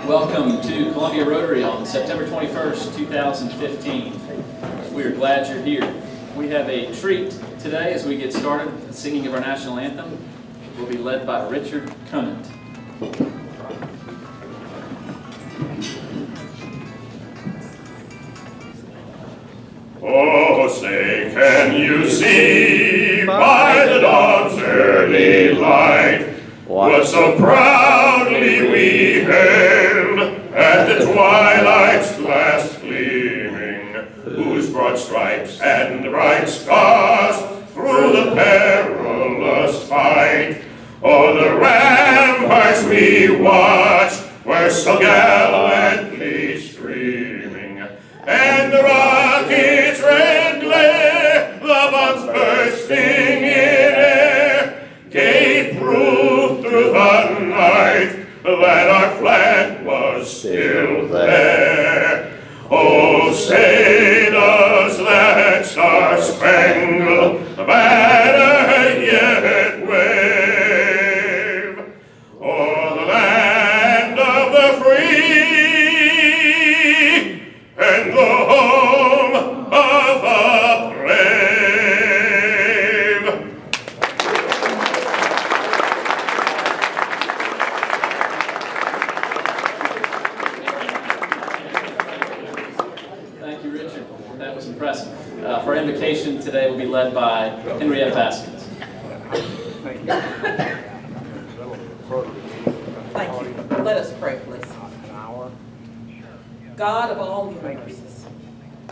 Welcome to Columbia Rotary on September 21st, 2015. We are glad you're here. We have a treat today as we get started. The singing of our national anthem will be led by Richard Conant. Oh, say, can you see by the dawn's early light what so proudly we hailed at the twilight's last gleaming, whose broad stripes and bright stars through the perilous fight o'er the ramparts we watched were so gallantly streaming, and the rockets' red glare, the bombs bursting in air, gave proof through the night that our flag was still there. Oh, say does that star-spangled banner yet wave o'er the land of the free and the home of the brave? Thank you, Richard. That was impressive. For our invocation today will be led by Henrietta Baskins. Thank you. Let us pray, please. God of all universes,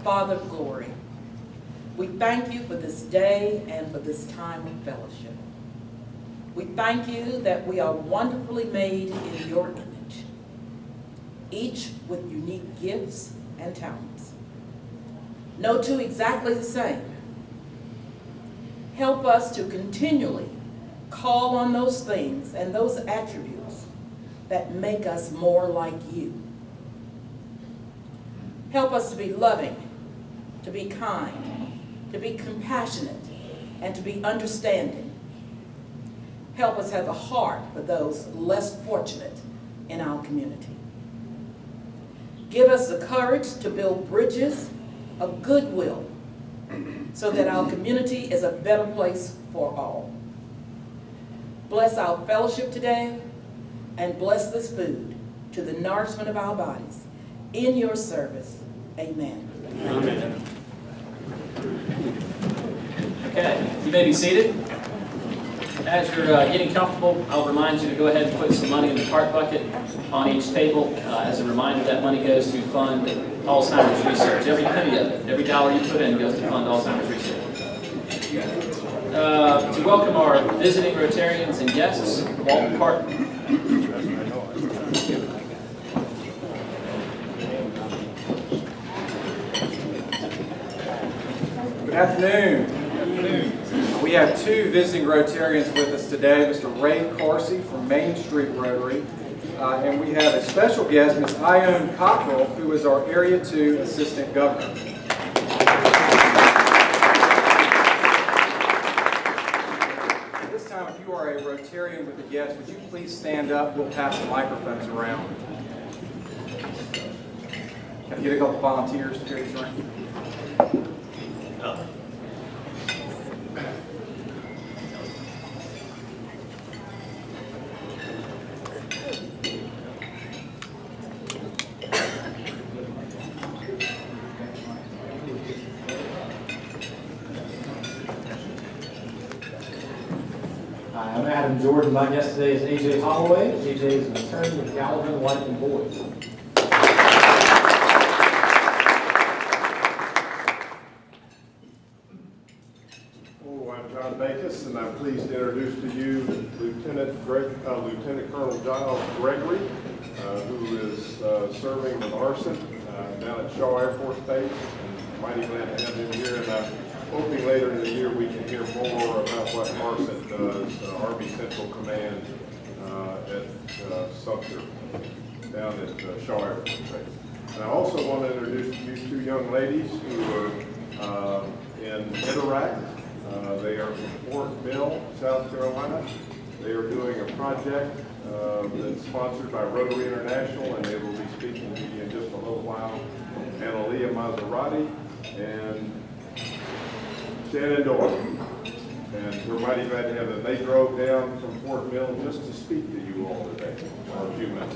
Father of glory, we thank you for this day and for this time of fellowship. We thank you that we are wonderfully made in your image, each with unique gifts and talents. No two exactly the same. Help us to continually call on those things and those attributes that make us more like you. Help us to be loving, to be kind, to be compassionate, and to be understanding. Help us have a heart for those less fortunate in our community. Give us the courage to build bridges of goodwill so that our community is a better place for all. Bless our fellowship today and bless this food to the nourishment of our bodies. In your service, amen. Amen. Okay, you may be seated. As you're getting comfortable, I'll remind you to go ahead and put some money in the cart bucket on each table. As a reminder, that money goes to fund Alzheimer's research. Every penny of it, every dollar you put in goes to fund Alzheimer's research. To welcome our visiting Rotarians and guests, Walton Carton. Good afternoon. We have two visiting Rotarians with us today, Mr. Ray Carsey from Main Street Rotary, and we have a special guest, Ms. Ione Cockrell, who is our Area 2 Assistant Governor. At this time, if you are a Rotarian with a guest, would you please stand up? We'll pass the microphones around. Can I get a couple volunteers to carry this around? Hi, I'm Adam Jordan. My guest today is AJ Holloway. AJ is an attorney with Gallivan, White & Boyd. Oh, I'm John Bacus, and I'm pleased to introduce to you Lieutenant Colonel Giles Gregory, who is serving with arson down at Shaw Air Force Base. And mighty glad to have him here, and I'm hoping later in the year we can hear more about what arson does, Army Central Command at Sumter, down at Shaw Air Force Base. And I also want to introduce you two young ladies who are in Interact. They are from Fort Mill, South Carolina. They are doing a project that's sponsored by Rotary International, and they will be speaking to you in just a little while. Analia Maserati and Shannon Doyle. And we're mighty glad to have them. They drove down from Fort Mill just to speak to you all today for a few minutes.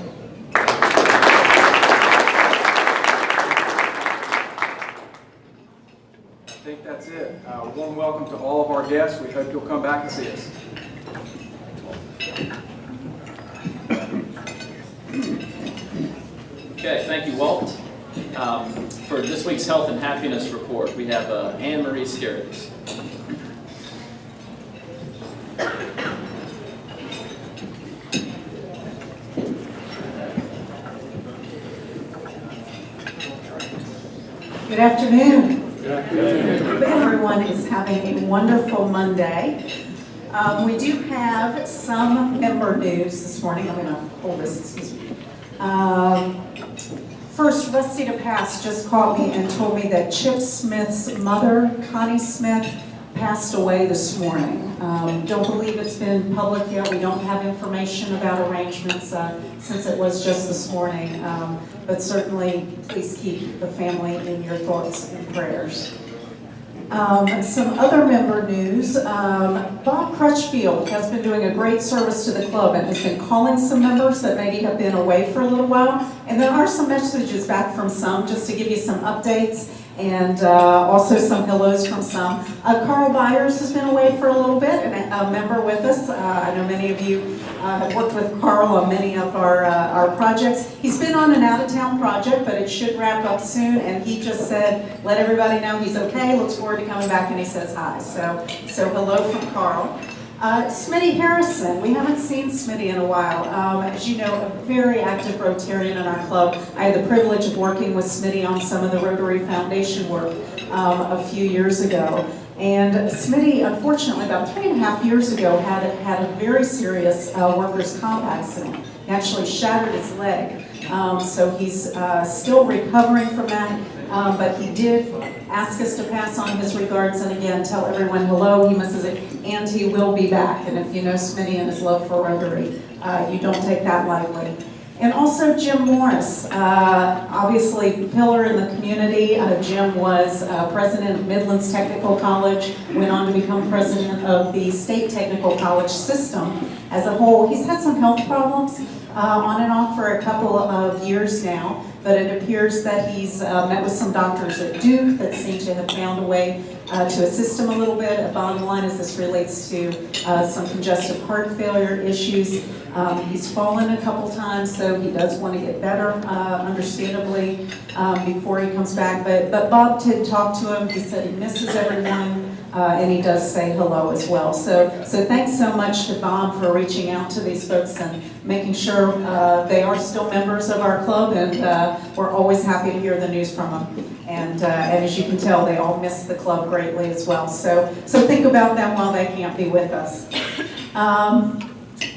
I think that's it. Warm welcome to all of our guests. We hope you'll come back and see us. Okay, thank you, Walt. For this week's Health and Happiness Report, we have Anne Marie Scarrett. Good afternoon. Hope everyone is having a wonderful Monday. We do have some member news this morning. I'm going to hold this, excuse me. First, Rusty DePass just called me and told me that Chip Smith's mother, Connie Smith, passed away this morning. Don't believe it's been public yet. We don't have information about arrangements since it was just this morning. But certainly, please keep the family in your thoughts and prayers. Some other member news. Bob Crutchfield has been doing a great service to the club and has been calling some members that maybe have been away for a little while. And there are some messages back from some, just to give you some updates. And also some hellos from some. Carl Byers has been away for a little bit, and a member with us. I know many of you have worked with Carl on many of our projects. He's been on an out-of-town project, but it should wrap up soon, and he just said, let everybody know he's okay, looks forward to coming back, and he says hi. So hello from Carl. Smitty Harrison, we haven't seen Smitty in a while. As you know, a very active Rotarian in our club. I had the privilege of working with Smitty on some of the Rotary Foundation work a few years ago. And Smitty, unfortunately, about 3.5 years ago, had a very serious workers' comp accident. He actually shattered his leg. So he's still recovering from that. But he did ask us to pass on his regards and again tell everyone hello, he misses it, and he will be back. And if you know Smitty and his love for Rotary, you don't take that lightly. And also Jim Morris, obviously pillar in the community. Jim was president of Midlands Technical College, went on to become president of the State Technical College system as a whole. He's had some health problems on and off for a couple of years now, but it appears that he's met with some doctors at Duke that seem to have found a way to assist him a little bit. Bottom line is this relates to some congestive heart failure issues. He's fallen a couple times, so he does want to get better, understandably, before he comes back. But Bob did talk to him. He said he misses everyone. And he does say hello as well. So thanks so much to Bob for reaching out to these folks and making sure they are still members of our club, and we're always happy to hear the news from them. And as you can tell, they all miss the club greatly as well. So think about them while they can't be with us.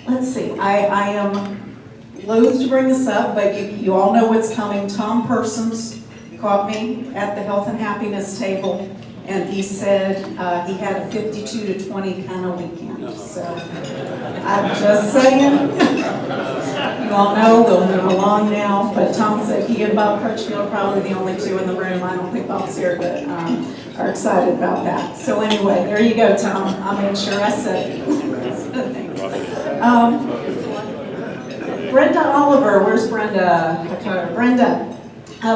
Let's see, I am loath to bring this up, but you all know what's coming. Tom Persons caught me at the Health and Happiness table, and he said he had a 52-20 kind of weekend. So I'm just saying, you all know we'll move along now. But Tom said he and Bob Crutchfield are probably the only two in the room. I don't think Bob's here, but are excited about that. So anyway, there you go, Tom. I made sure I said it. Brenda Oliver, where's Brenda?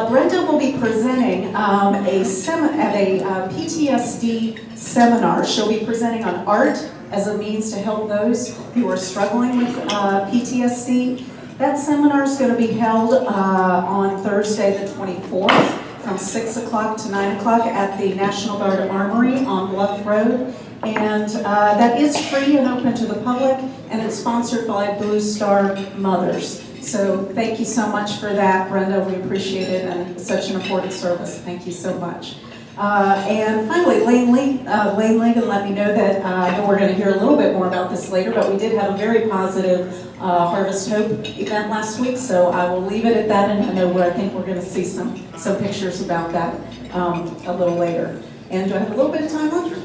Brenda will be presenting at a PTSD seminar. She'll be presenting on art as a means to help those who are struggling with PTSD. That seminar is going to be held on Thursday the 24th from 6 o'clock to 9 o'clock at the National Guard Armory on Bluff Road. And that is free and open to the public, and it's sponsored by Blue Star Mothers. So thank you so much for that, Brenda. We appreciate it, and such an important service. Thank you so much. And finally, Lane Lincoln let me know that I know we're going to hear a little bit more about this later, but we did have a very positive Harvest Hope event last week, so I will leave it at that, and I think we're going to see some pictures about that a little later. And do I have a little bit of time left?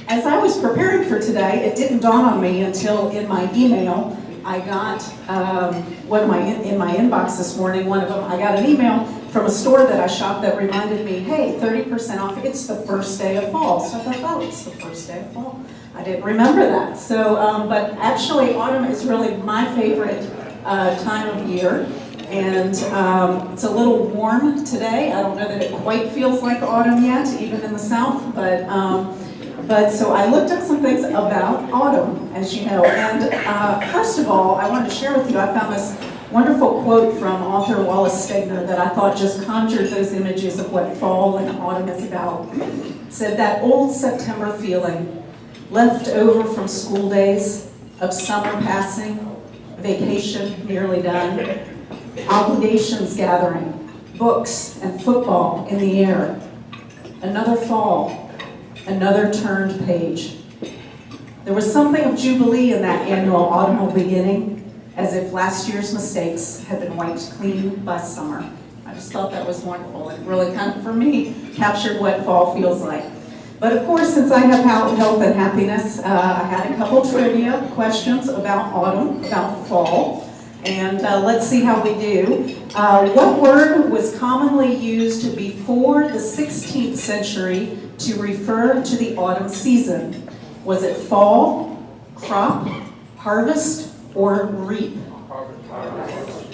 As I was preparing for today, it didn't dawn on me until in my email I got in my inbox this morning, one of them, I got an email from a store that I shop that reminded me, hey, 30% off, it's the first day of fall. So I thought, oh, it's the first day of fall. I didn't remember that. So, but actually autumn is really my favorite time of year. And it's a little warm today. I don't know that it quite feels like autumn yet, even in the South, but so I looked up some things about autumn, as you know. And first of all, I wanted to share with you, I found this wonderful quote from author Wallace Stegner that I thought just conjured those images of what fall and autumn is about. It said, that old September feeling, left over from school days, of summer passing, vacation nearly done, obligations gathering, books and football in the air. Another fall, another turned page. There was something of jubilee in that annual autumnal beginning, as if last year's mistakes had been wiped clean by summer. I just thought that was wonderful. It really kind of, for me, captured what fall feels like. But of course, since I have health and happiness, I had a couple trivia questions about autumn, about fall. And let's see how we do. What word was commonly used before the 16th century to refer to the autumn season? Was it fall, crop, harvest, or reap?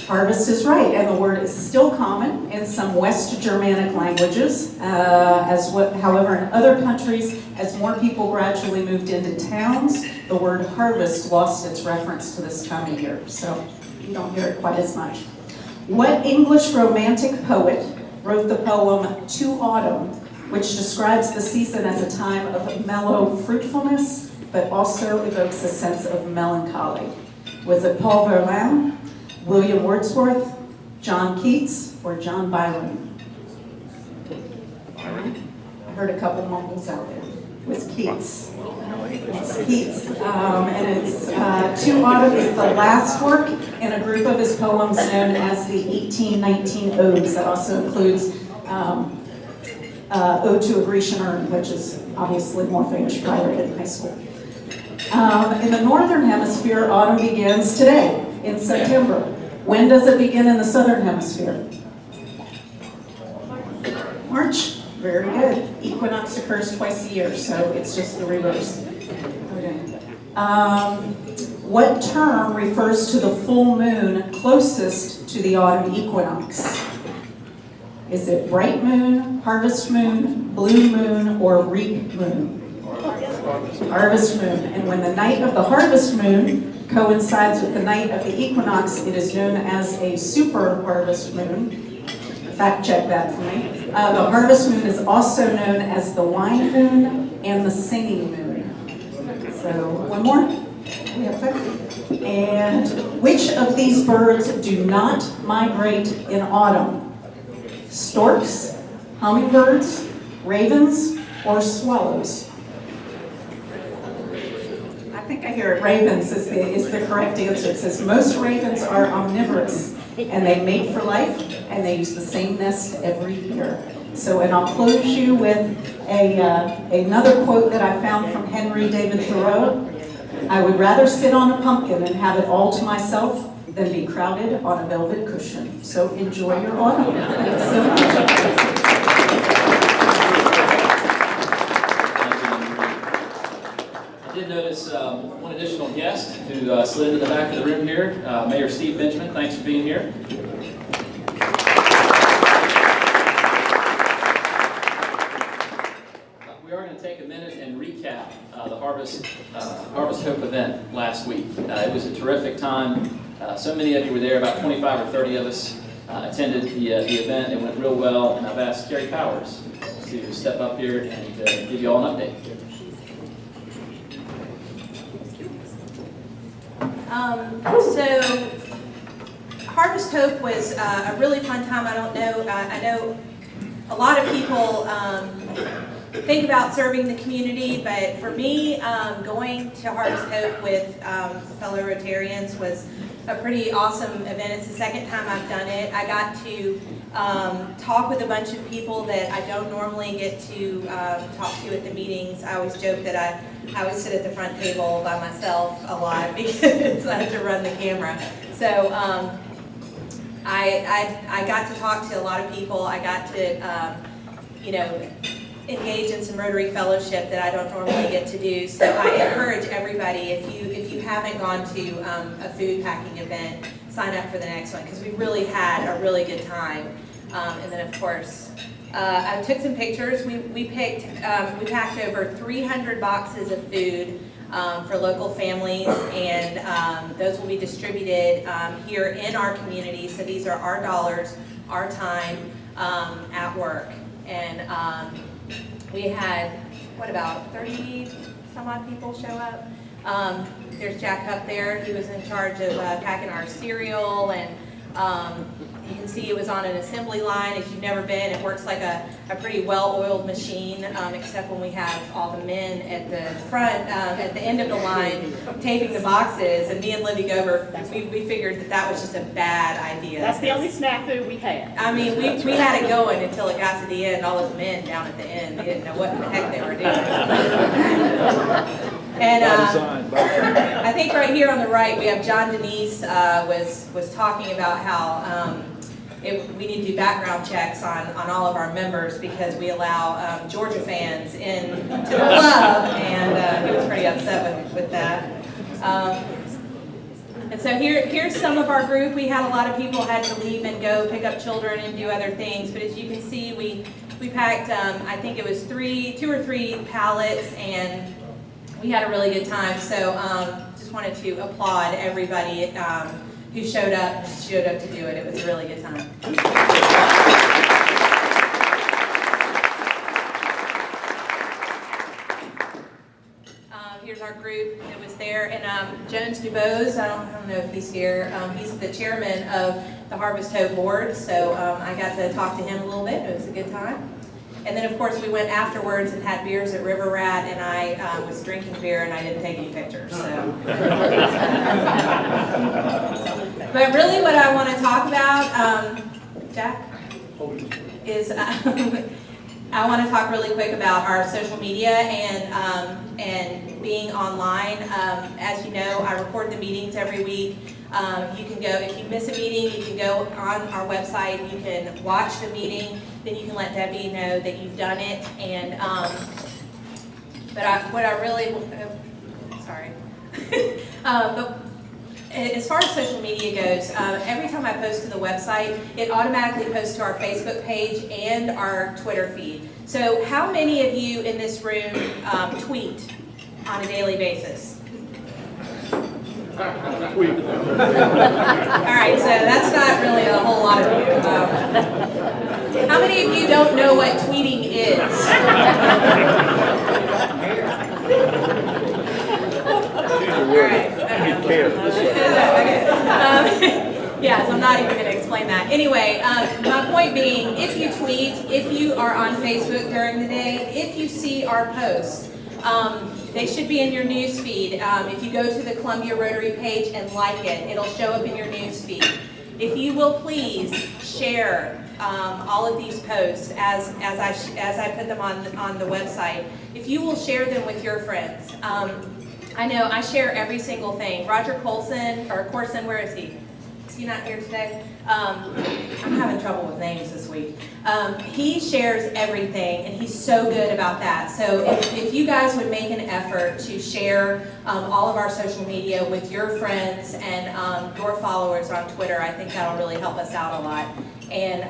Harvest is right, and the word is still common in some West Germanic languages. However, in other countries, as more people gradually moved into towns, the word harvest lost its reference to this time of year. So you don't hear it quite as much. What English Romantic poet wrote the poem To Autumn, which describes the season as a time of mellow fruitfulness, but also evokes a sense of melancholy? Was it Paul Verlaine, William Wordsworth, John Keats, or John Byron? I heard a couple mumbles out there. It was Keats. Keats, and it's To Autumn is the last work in a group of his poems known as the 1819 Odes. That also includes Ode to a Grecian Urn, which is obviously more famous, probably in high school. In the Northern Hemisphere, autumn begins today, in September. When does it begin in the Southern Hemisphere? March. Very good. Equinox occurs twice a year, so it's just the reverse. Okay. What term refers to the full moon closest to the autumn equinox? Is it bright moon, harvest moon, blue moon, or reap moon? Harvest moon. And when the night of the harvest moon coincides with the night of the equinox, it is known as a super harvest moon. Fact check that for me. The harvest moon is also known as the wine moon and the singing moon. So one more. We have time. And which of these birds do not migrate in autumn? Storks, hummingbirds, ravens, or swallows? I think I hear it. Ravens is the correct answer. It says most ravens are omnivorous, and they mate for life, and they use the same nest every year. So, and I'll close you with another quote that I found from Henry David Thoreau. I would rather sit on a pumpkin and have it all to myself than be crowded on a velvet cushion. So enjoy your autumn. Thanks so much. I did notice one additional guest who slid into the back of the room here, Mayor Steve Benjamin. Thanks for being here. We are going to take a minute and recap the Harvest Hope event last week. It was a terrific time. So many of you were there, about 25 or 30 of us attended the event. It went real well, and I've asked Carrie Powers to step up here and give you all an update. So Harvest Hope was a really fun time. I know a lot of people think about serving the community, but for me, going to Harvest Hope with fellow Rotarians was a pretty awesome event. It's the second time I've done it. I got to talk with a bunch of people that I don't normally get to talk to at the meetings. I always joke that I always sit at the front table by myself a lot because I have to run the camera. So I got to talk to a lot of people. I got to, engage in some Rotary Fellowship that I don't normally get to do. So I encourage everybody, if you haven't gone to a food packing event, sign up for the next one, because we really had a really good time. And then of course, I took some pictures. We packed over 300 boxes of food for local families, and those will be distributed here in our community. So these are our dollars, our time at work. And we had, what, about 30 some odd people show up. There's Jack up there. He was in charge of packing our cereal, and you can see it was on an assembly line. If you've never been, it works like a pretty well-oiled machine, except when we have all the men at the front, at the end of the line, taping the boxes. And me and Libby Gober, we figured that was just a bad idea. That's the only snafu we had. I mean, we had it going until it got to the end. All those men down at the end, they didn't know what the heck they were doing. And I think right here on the right, we have John Denise was talking about how we need to do background checks on all of our members because we allow Georgia fans into the club, and he was pretty upset with that. And so here's some of our group. We had a lot of people had to leave and go pick up children and do other things, but as you can see, we packed, I think it was 2 or 3 pallets, and we had a really good time. So just wanted to applaud everybody who showed up to do it. It was a really good time. Here's our group that was there, and Jones DuBose, I don't know if he's here, he's the chairman of the Harvest Hope Board, so I got to talk to him a little bit. It was a good time. And then of course we went afterwards and had beers at River Rat, and I was drinking beer and I didn't take any pictures, so. But really what I want to talk about, Jack, is I want to talk really quick about our social media and being online. As you know, I record the meetings every week. You can go, if you miss a meeting, you can go on our website, you can watch the meeting, then you can let Debbie know that you've done it. And but as far as social media goes, every time I post to the website, it automatically posts to our Facebook page and our Twitter feed. So how many of you in this room tweet on a daily basis? Alright, so that's not really a whole lot of you. How many of you don't know what tweeting is? Alright, yes, I'm not even going to explain that. Anyway, my point being, if you tweet, if you are on Facebook during the day, if you see our posts, they should be in your news feed. If you go to the Columbia Rotary page and like it, it'll show up in your news feed. If you will please share all of these posts as I put them on the website. If you will share them with your friends. I know I share every single thing. Roger Corson, where is he? Is he not here today? I'm having trouble with names this week. He shares everything, and he's so good about that. So if you guys would make an effort to share all of our social media with your friends and your followers on Twitter, I think that'll really help us out a lot. And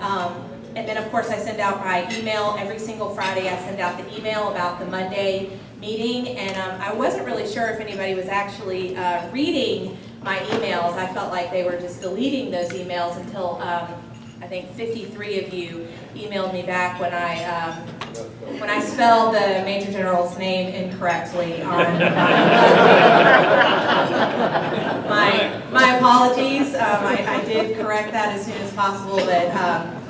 then, of course, I send out my email every single Friday. I send out the email about the Monday meeting, and I wasn't really sure if anybody was actually reading my emails. I felt like they were just deleting those emails until I think 53 of you emailed me back when I spelled the Major General's name incorrectly on my apologies. I did correct that as soon as possible, but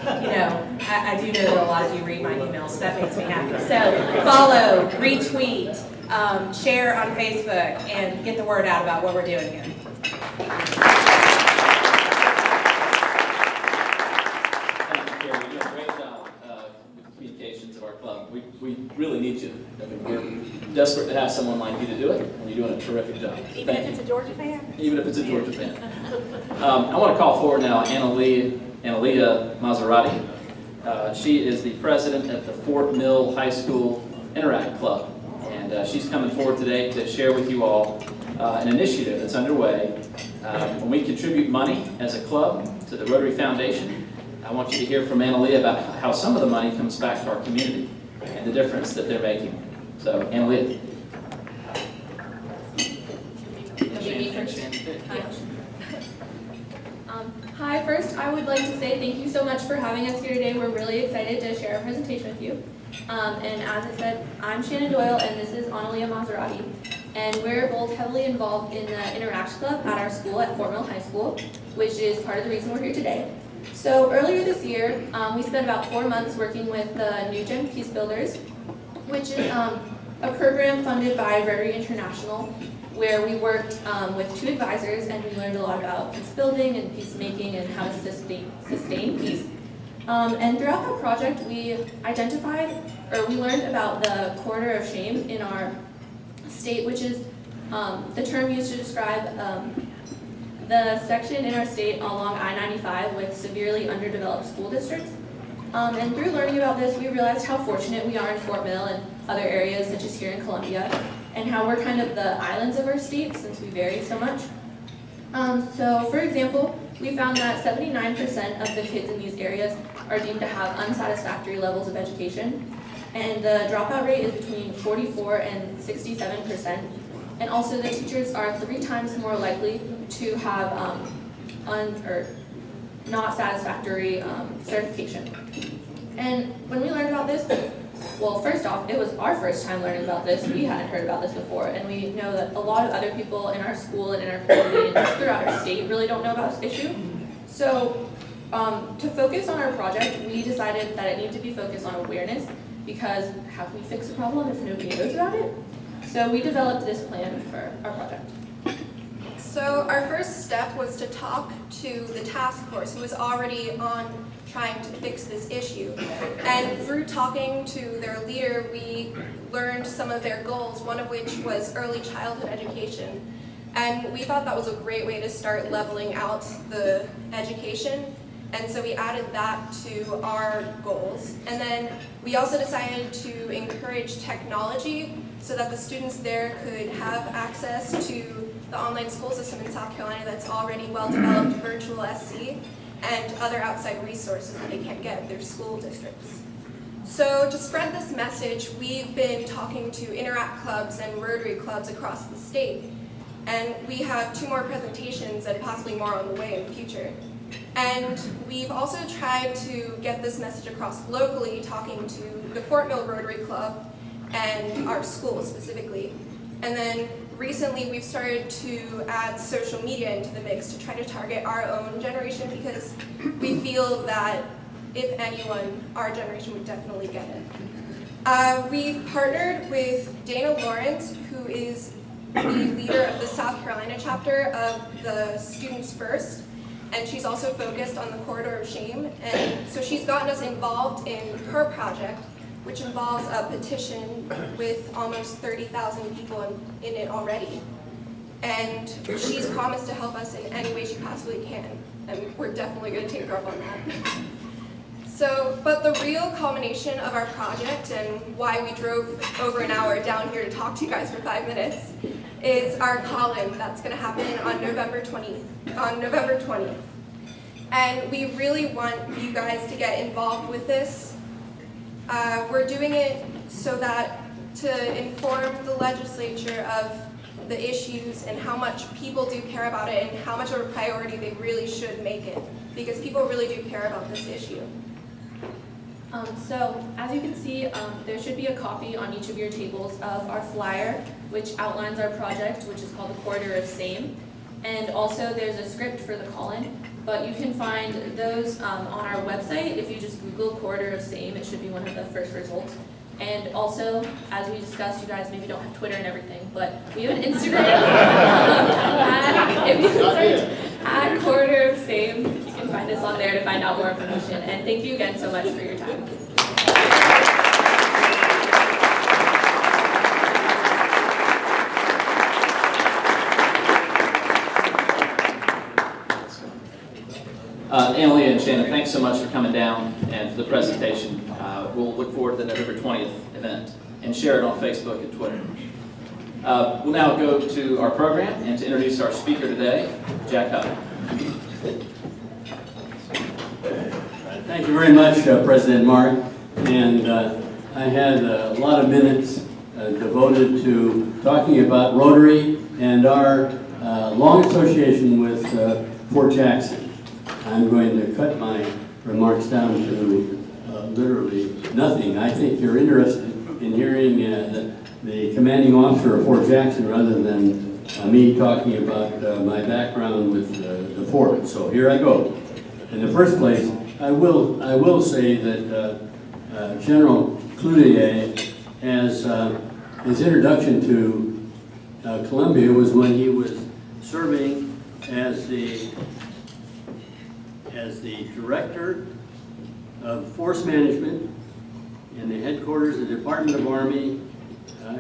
I do know that a lot of you read my emails, so that makes me happy. So follow, retweet, share on Facebook, and get the word out about what we're doing here. desperate to have someone like you to do it, and you're doing a terrific job. Even if it's a Georgia fan? Even if it's a Georgia fan. I want to call forward now Analia Maserati. She is the president at the Fort Mill High School Interact Club, and she's coming forward today to share with you all an initiative that's underway. When we contribute money as a club to the Rotary Foundation, I want you to hear from Analia about how some of the money comes back to our community and the difference that they're making. So, Analia. Hi, first I would like to say thank you so much for having us here today. We're really excited to share our presentation with you. And as I said, I'm Shannon Doyle and this is Analia Maserati. And we're both heavily involved in the Interact Club at our school at Fort Mill High School, which is part of the reason we're here today. So earlier this year, we spent about 4 months working with the New Gen Peace Builders, which is a program funded by Rotary International, where we worked with 2 advisors and we learned a lot about peace building and peacemaking and how to sustain peace. And throughout that project, we learned about the corridor of shame in our state, which is the term used to describe the section in our state along I-95 with severely underdeveloped school districts. And through learning about this, we realized how fortunate we are in Fort Mill and other areas such as here in Columbia, and how we're kind of the islands of our state since we vary so much. So for example, we found that 79% of the kids in these areas are deemed to have unsatisfactory levels of education, and the dropout rate is between 44 and 67%. And also the teachers are 3 times more likely to have not satisfactory certification. And when we learned about this, well, first off, it was our first time learning about this. We hadn't heard about this before, and we know that a lot of other people in our school and in our community and just throughout our state really don't know about this issue. So to focus on our project, we decided that it needed to be focused on awareness, because how can we fix a problem if nobody knows about it? So we developed this plan for our project. So our first step was to talk to the task force who was already on trying to fix this issue. And through talking to their leader, we learned some of their goals, one of which was early childhood education. And we thought that was a great way to start leveling out the education. And so we added that to our goals. And then we also decided to encourage technology so that the students there could have access to the online school system in South Carolina that's already well-developed, virtual SC, and other outside resources that they can't get at their school districts. So to spread this message, we've been talking to Interact clubs and Rotary clubs across the state. And we have 2 more presentations and possibly more on the way in the future. And we've also tried to get this message across locally, talking to the Fort Mill Rotary Club and our school specifically. And then recently we've started to add social media into the mix to try to target our own generation, because we feel that if anyone, our generation would definitely get it. We've partnered with Dana Lawrence, who is the leader of the South Carolina chapter of the Students First, and she's also focused on the corridor of shame. And so she's gotten us involved in her project, which involves a petition with almost 30,000 people in it already. And she's promised to help us in any way she possibly can, and we're definitely going to take her up on that. So, but the real culmination of our project and why we drove over an hour down here to talk to you guys for 5 minutes is our call-in that's going to happen on November 20th. And we really want you guys to get involved with this. We're doing it so that to inform the legislature of the issues and how much people do care about it and how much of a priority they really should make it, because people really do care about this issue. So as you can see, there should be a copy on each of your tables of our flyer, which outlines our project, which is called the Corridor of Same. And also there's a script for the call-in, but you can find those on our website. If you just Google Corridor of Same, it should be one of the first results. And also, as we discussed, you guys maybe don't have Twitter and everything, but we have an Instagram. If you search at Corridor of Same, you can find us on there to find out more information. And thank you again so much for your time. Annalia and Shannon, thanks so much for coming down and for the presentation. We'll look forward to the November 20th event and share it on Facebook and Twitter. We'll now go to our program and to introduce our speaker today, Jack Hubbard. Thank you very much, President Mark. And I had a lot of minutes devoted to talking about Rotary and our long association with Fort Jackson. I'm going to cut my remarks down to literally nothing. I think you're interested in hearing the commanding officer of Fort Jackson rather than me talking about my background with the fort. So here I go. In the first place, I will say that General Cloutier has his introduction to Columbia was when he was serving as the director of force management in the headquarters of the Department of Army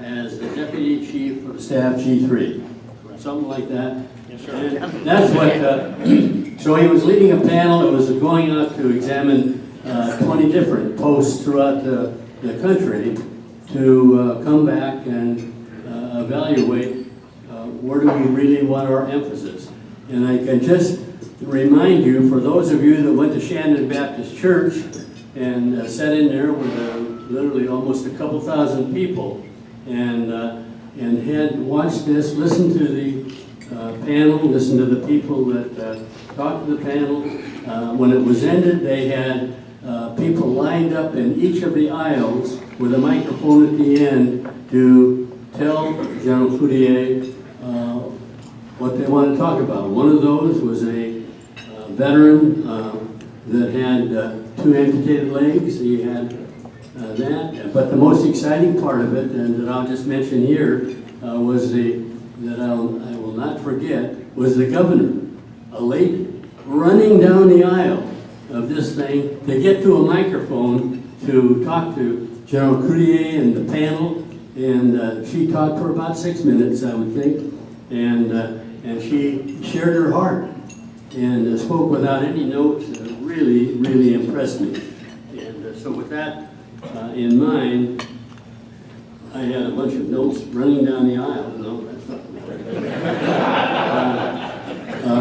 as the deputy chief of staff G3, something like that. Yes, sir. And that's what. So he was leading a panel that was going out to examine 20 different posts throughout the country to come back and evaluate where do we really want our emphasis. And I can just remind you, for those of you that went to Shandon Baptist Church and sat in there with literally almost a couple thousand people and had watched this, listened to the panel, listened to the people that talked to the panel. When it was ended, they had people lined up in each of the aisles with a microphone at the end to tell General Cloutier what they wanted to talk about. One of those was a veteran that had 2 amputated legs. He had that, but the most exciting part of it, and that I'll just mention here, was that I will not forget, was the governor, a lady, running down the aisle of this thing to get to a microphone to talk to General Cloutier and the panel, and she talked for about 6 minutes, I would think, and she shared her heart and spoke without any notes. Really, really impressed me. And so with that in mind, I had a bunch of notes running down the aisle. No, that's not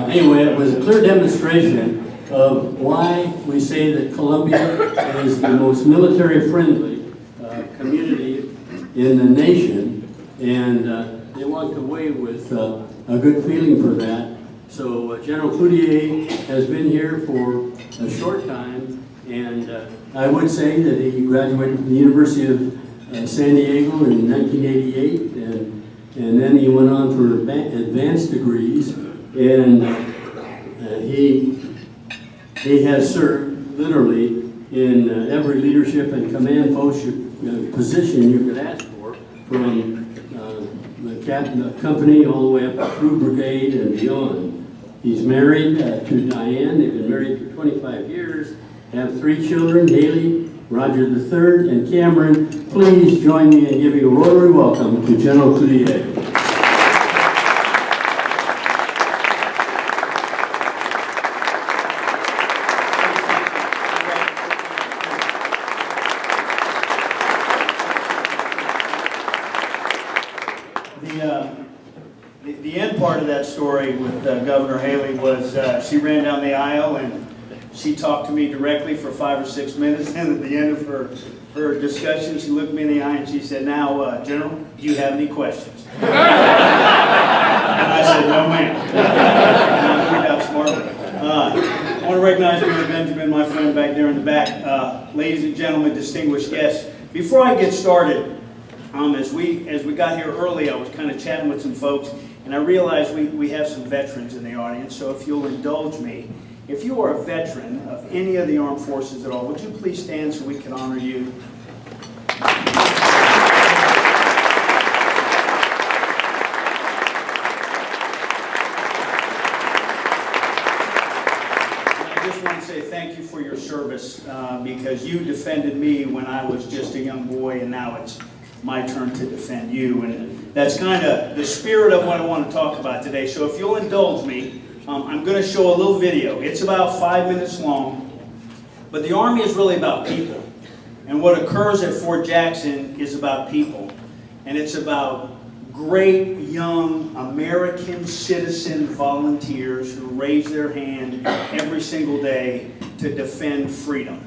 anyway, it was a clear demonstration of why we say that Columbia is the most military-friendly community in the nation, and they walked away with a good feeling for that. So General Cloutier has been here for a short time, and I would say that he graduated from the University of San Diego in 1988, and then he went on for advanced degrees, and he has served literally in every leadership and command position you could ask for, from the captain of company all the way up through brigade and beyond. He's married to Diane. They've been married for 25 years, have 3 children, Haley, Roger III, and Cameron. Please join me in giving a Rotary welcome to General Cloutier. The end part of that story with Governor Haley was she ran down the aisle and she talked to me directly for 5 or 6 minutes, and at the end of her discussion, she looked me in the eye and she said, "Now, General, do you have any questions?" And I said, "No, ma'am." I want to recognize Mr. Benjamin, my friend back there in the back. Ladies and gentlemen, distinguished guests, before I get started, as we got here early, I was kind of chatting with some folks, and I realized we have some veterans in the audience, so if you'll indulge me, if you are a veteran of any of the armed forces at all, would you please stand so we can honor you? Thank you for your service because you defended me when I was just a young boy, and now it's my turn to defend you. And that's kind of the spirit of what I want to talk about today. So if you'll indulge me, I'm going to show a little video. It's about 5 minutes long, but the Army is really about people. And what occurs at Fort Jackson is about people. And it's about great young American citizen volunteers who raise their hand every single day to defend freedom.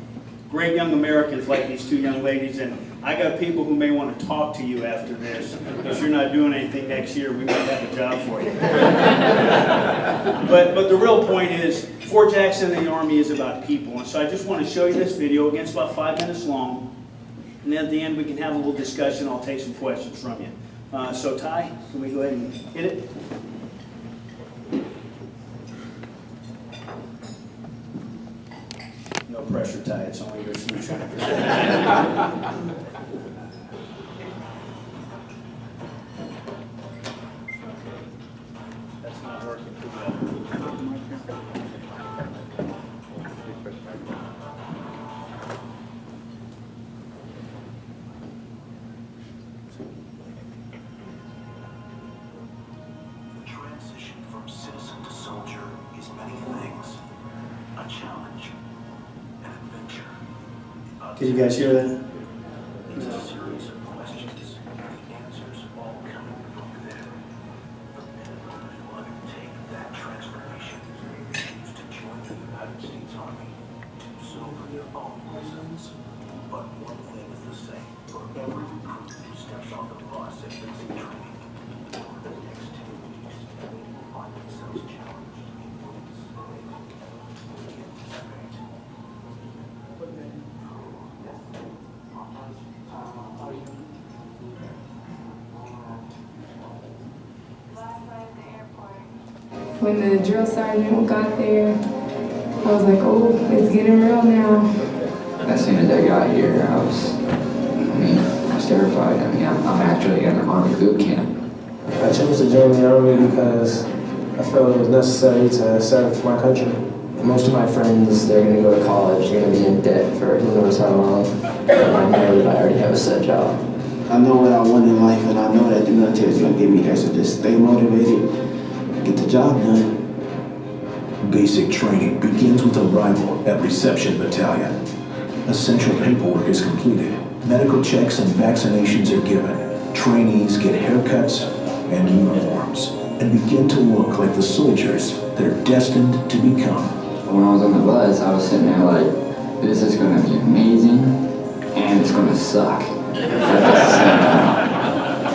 Great young Americans like these two young ladies, and I got people who may want to talk to you after this. If you're not doing anything next year, we might have a job for you. But the real point is, Fort Jackson and the Army is about people. And so I just want to show you this video. Again, it's about 5 minutes long. And then at the end, we can have a little discussion. I'll take some questions from you. So Ty, can we go ahead and hit it? No pressure, Ty. It's only your signature. That's not working too well. The transition from citizen to soldier is many things. A challenge, an adventure. Can you guys hear that? It's a series of questions, the answers all coming from within. The men and women who undertake that transformation choose to join the United States Army, do so for their own reasons. But one thing is the same for every recruit who steps on the bus at basic training. Over the next 2 weeks, they will find themselves challenged in ways they didn't expect. When the drill sergeant got there, I was like, oh, it's getting real now. As soon as I got here, I was terrified. I'm actually in an Army boot camp. I chose to join the Army because I felt it was necessary to serve my country. Most of my friends, they're going to go to college, they're going to be in debt for who knows how long. I know that I already have a set job. I know what I want in life, and I know that the military is going to get me there, so just stay motivated, get the job done. Basic training begins with arrival at Reception Battalion. Essential paperwork is completed. Medical checks and vaccinations are given. Trainees get haircuts and uniforms and begin to look like the soldiers they're destined to become. When I was on the bus, I was sitting there like, this is going to be amazing, and it's going to suck.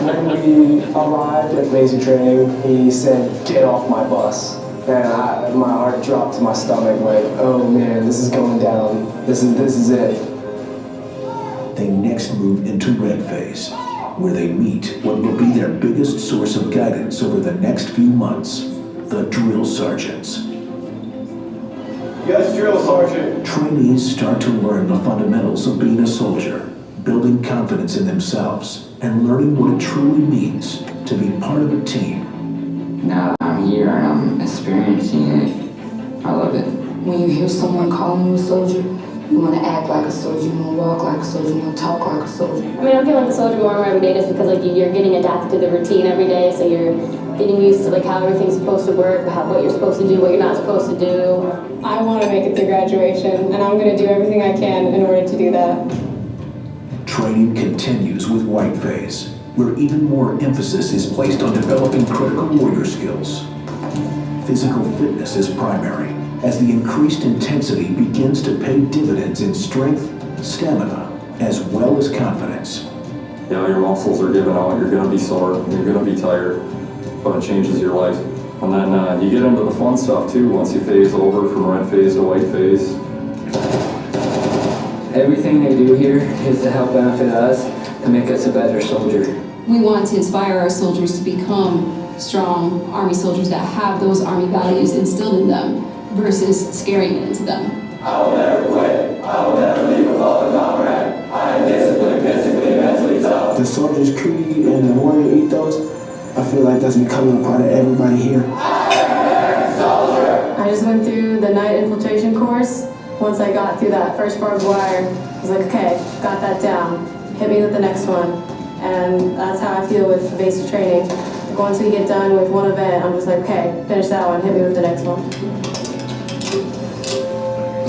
When we arrived at basic training, he said, "Get off my bus." And my heart dropped to my stomach like, oh man, this is going down. This is it. They next move into Red Phase, where they meet what will be their biggest source of guidance over the next few months, the drill sergeants. Yes, drill sergeant. Trainees start to learn the fundamentals of being a soldier, building confidence in themselves, and learning what it truly means to be part of a team. Now that I'm here and I'm experiencing it, I love it. When you hear someone calling you a soldier, you want to act like a soldier, you want to walk like a soldier, you want to talk like a soldier. I mean, I feel like a soldier more and more every day just because you're getting adapted to the routine every day, so you're getting used to how everything's supposed to work, what you're supposed to do, what you're not supposed to do. I want to make it through graduation, and I'm going to do everything I can in order to do that. Training continues with White Phase, where even more emphasis is placed on developing critical warrior skills. Physical fitness is primary, as the increased intensity begins to pay dividends in strength, stamina, as well as confidence. Yeah, your muscles are giving out, you're gonna be sore, you're gonna be tired, but it changes your life. And then you get into the fun stuff too, once you phase over from Red Phase to White Phase. Everything they do here is to help benefit us, to make us a better soldier. We want to inspire our soldiers to become strong Army soldiers that have those Army values instilled in them versus scaring it into them. I will never quit. I will never leave a fallen comrade. I am disciplined, physically, mentally tough. The soldier's creed and the warrior ethos, I feel like that's becoming a part of everybody here. I just went through the night infiltration course. Once I got through that first barbed wire, I was like, okay, got that down. Hit me with the next one. And that's how I feel with basic training. The once we get done with one event, I'm just like, okay, finish that one, hit me with the next one.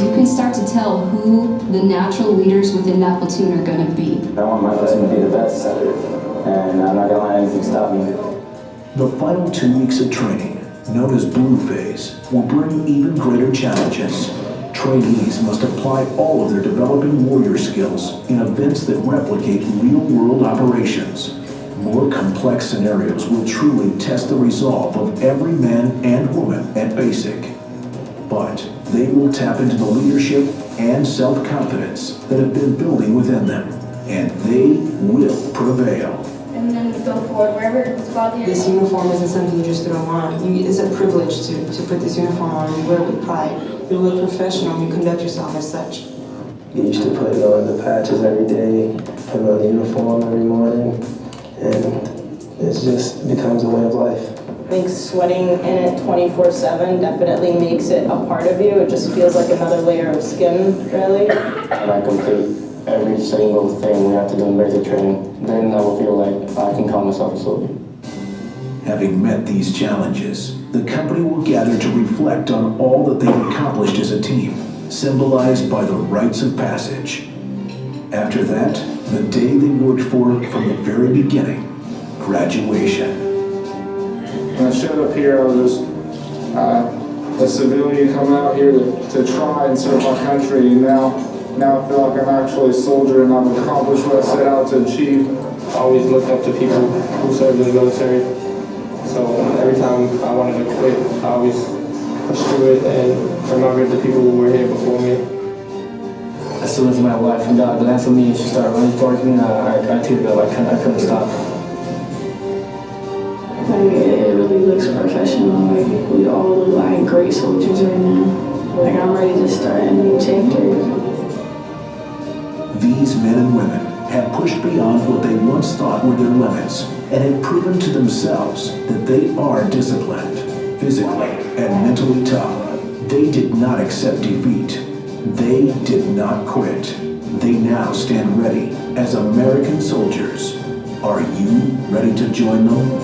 You can start to tell who the natural leaders within that platoon are going to be. I want my platoon to be the best, and I'm not going to let anything stop me. The final 2 weeks of training, known as Blue Phase, will bring even greater challenges. Trainees must apply all of their developing warrior skills in events that replicate real-world operations. More complex scenarios will truly test the resolve of every man and woman at BASIC. But they will tap into the leadership and self-confidence that have been building within them, and they will prevail. And then go forward wherever it's about the This uniform isn't something you just throw on. It's a privilege to put this uniform on. You wear it with pride. You look professional and you conduct yourself as such. You used to put on the patches every day, put on the uniform every morning, and it just becomes a way of life. I think sweating in it 24/7 definitely makes it a part of you. It just feels like another layer of skin, really. And I complete every single thing we have to do in basic training. Then I will feel like I can call myself a soldier. Having met these challenges, the company will gather to reflect on all that they've accomplished as a team, symbolized by the rites of passage. After that, the day they worked for from the very beginning, graduation. When I showed up here, I was just a civilian coming out here to try and serve my country. And now I feel like I'm actually a soldier and I've accomplished what I set out to achieve. I always looked up to people who served in the military. So every time I wanted to quit, I always pushed through it and remembered the people who were here before me. As soon as my wife and dad glanced at me and she started running towards me, I teared up. I couldn't stop. Like, it really looks professional. Like, we all look like great soldiers right now. Like, I'm ready to start a new chapter. These men and women have pushed beyond what they once thought were their limits and have proven to themselves that they are disciplined, physically and mentally tough. They did not accept defeat. They did not quit. They now stand ready as American soldiers. Are you ready to join them?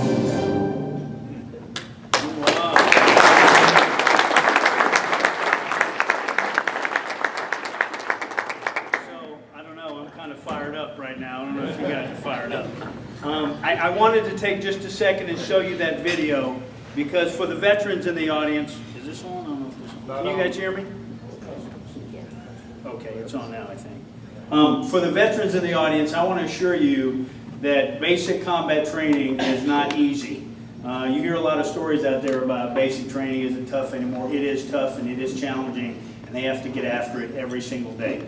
I wanted to take just a second and show you that video because for the veterans in the audience, is this on? I don't know if this is on. Can you guys hear me? Okay, it's on now, I think. For the veterans in the audience, I want to assure you that basic combat training is not easy. You hear a lot of stories out there about basic training isn't tough anymore. It is tough and it is challenging, and they have to get after it every single day.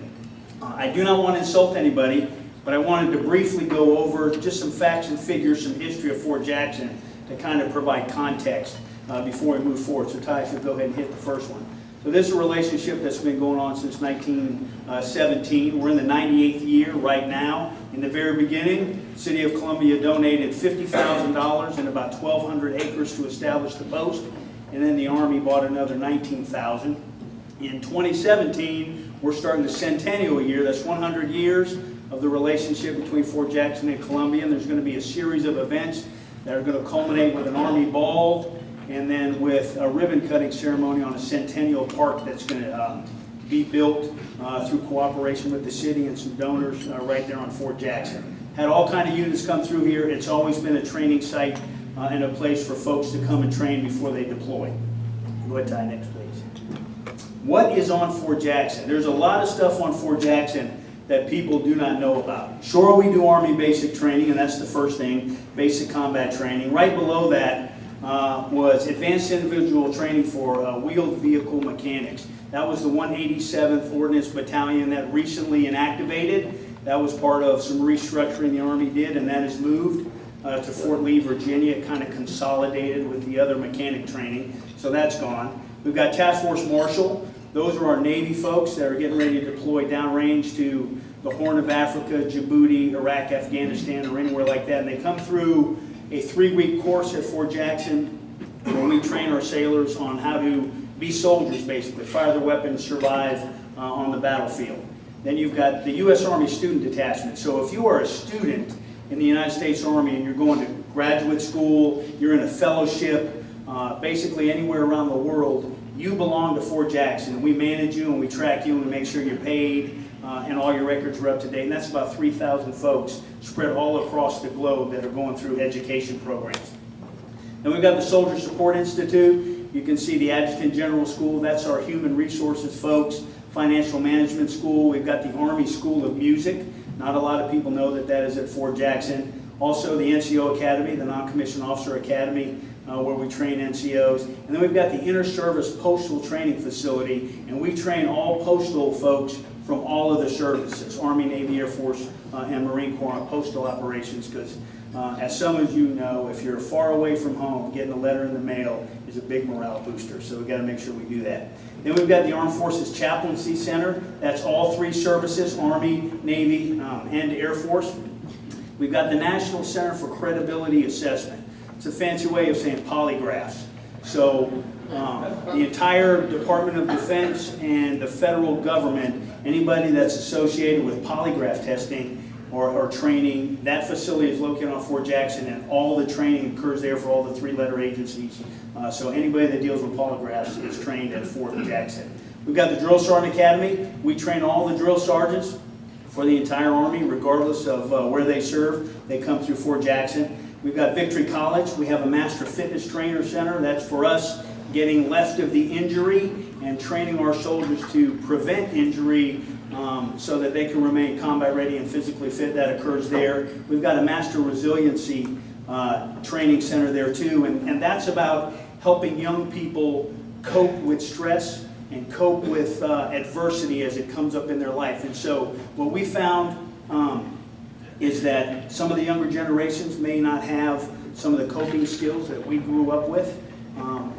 I do not want to insult anybody, but I wanted to briefly go over just some facts and figures, some history of Fort Jackson to kind of provide context before we move forward. So Ty, if you'll go ahead and hit the first one. So this is a relationship that's been going on since 1917. We're in the 98th year right now. In the very beginning, the City of Columbia donated $50,000 and about 1,200 acres to establish the post. And then the Army bought another $19,000. In 2017, we're starting the centennial year. That's 100 years of the relationship between Fort Jackson and Columbia. And there's going to be a series of events that are going to culminate with an Army ball and then with a ribbon cutting ceremony on a centennial park that's going to be built through cooperation with the city and some donors right there on Fort Jackson. Had all kind of units come through here. It's always been a training site and a place for folks to come and train before they deploy. Go ahead, Ty, next please. What is on Fort Jackson? There's a lot of stuff on Fort Jackson that people do not know about. Sure, we do Army basic training, and that's the first thing, basic combat training. Right below that was advanced individual training for wheeled vehicle mechanics. That was the 187th Ordnance Battalion that recently inactivated. That was part of some restructuring the Army did, and that is moved to Fort Lee, Virginia, kind of consolidated with the other mechanic training. So that's gone. We've got Task Force Marshal. Those are our Navy folks that are getting ready to deploy downrange to the Horn of Africa, Djibouti, Iraq, Afghanistan, or anywhere like that. And they come through a 3-week course at Fort Jackson where we train our sailors on how to be soldiers, basically, fire their weapons, survive on the battlefield. Then you've got the U.S. Army Student Detachment. So if you are a student in the United States Army and you're going to graduate school, you're in a fellowship, basically anywhere around the world, you belong to Fort Jackson. We manage you and we track you and we make sure you're paid and all your records are up to date. And that's about 3,000 folks spread all across the globe that are going through education programs. And we've got the Soldier Support Institute. You can see the Adjutant General School. That's our human resources folks. Financial Management School. We've got the Army School of Music. Not a lot of people know that that is at Fort Jackson. Also the NCO Academy, the Non-Commissioned Officer Academy, where we train NCOs. And then we've got the Inter-Service Postal Training Facility, and we train all postal folks from all of the services, Army, Navy, Air Force, and Marine Corps on postal operations, because as some of you know, if you're far away from home, getting a letter in the mail is a big morale booster, so we've got to make sure we do that. Then we've got the Armed Forces Chaplaincy Center. That's all three services, Army, Navy, and Air Force. We've got the National Center for Credibility Assessment. It's a fancy way of saying polygraphs. So the entire Department of Defense and the federal government, anybody that's associated with polygraph testing or training, that facility is located on Fort Jackson, and all the training occurs there for all the three-letter agencies. So anybody that deals with polygraphs is trained at Fort Jackson. We've got the Drill Sergeant Academy. We train all the drill sergeants for the entire Army, regardless of where they serve. They come through Fort Jackson. We've got Victory College. We have a Master Fitness Trainer Center. That's for us getting left of the injury and training our soldiers to prevent injury so that they can remain combat ready and physically fit. That occurs there. We've got a Master Resiliency Training Center there too, and that's about helping young people cope with stress and cope with adversity as it comes up in their life. And so what we found is that some of the younger generations may not have some of the coping skills that we grew up with.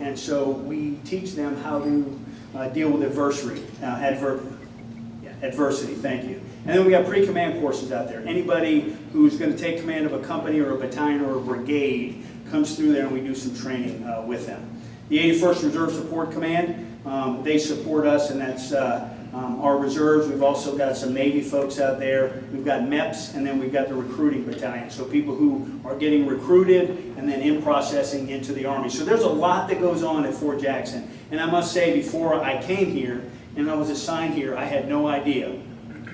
And so we teach them how to deal with adversity. Adversity, thank you. And then we got pre-command courses out there. Anybody who's going to take command of a company or a battalion or a brigade comes through there, and we do some training with them. The 81st Reserve Support Command, they support us, and that's our reserves. We've also got some Navy folks out there. We've got MEPS, and then we've got the recruiting battalion. So people who are getting recruited and then in processing into the Army. So there's a lot that goes on at Fort Jackson. And I must say, before I came here and I was assigned here, I had no idea